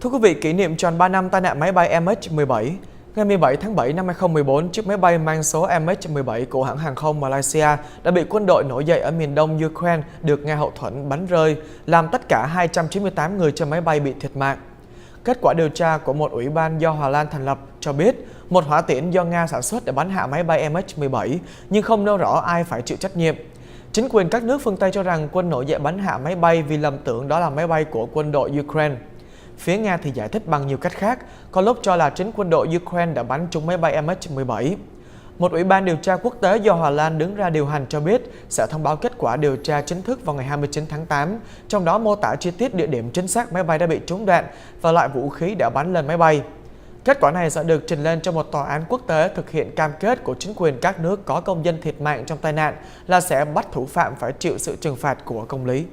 Thưa quý vị, kỷ niệm tròn 3 năm tai nạn máy bay MH17, ngày 17 tháng 7 năm 2014, chiếc máy bay mang số MH17 của hãng hàng không Malaysia đã bị quân đội nổi dậy ở miền đông Ukraine được Nga hậu thuẫn bắn rơi, làm tất cả 298 người trên máy bay bị thiệt mạng. Kết quả điều tra của một ủy ban do Hà Lan thành lập cho biết, một hỏa tiễn do Nga sản xuất đã bắn hạ máy bay MH17, nhưng không nêu rõ ai phải chịu trách nhiệm. Chính quyền các nước phương Tây cho rằng quân nổi dậy bắn hạ máy bay vì lầm tưởng đó là máy bay của quân đội Ukraine. Phía Nga thì giải thích bằng nhiều cách khác, có lúc cho là chính quân đội Ukraine đã bắn trúng máy bay MH17. Một ủy ban điều tra quốc tế do Hà Lan đứng ra điều hành cho biết sẽ thông báo kết quả điều tra chính thức vào ngày 29 tháng 8, trong đó mô tả chi tiết địa điểm chính xác máy bay đã bị trúng đạn và loại vũ khí đã bắn lên máy bay. Kết quả này sẽ được trình lên cho một tòa án quốc tế thực hiện cam kết của chính quyền các nước có công dân thiệt mạng trong tai nạn là sẽ bắt thủ phạm phải chịu sự trừng phạt của công lý.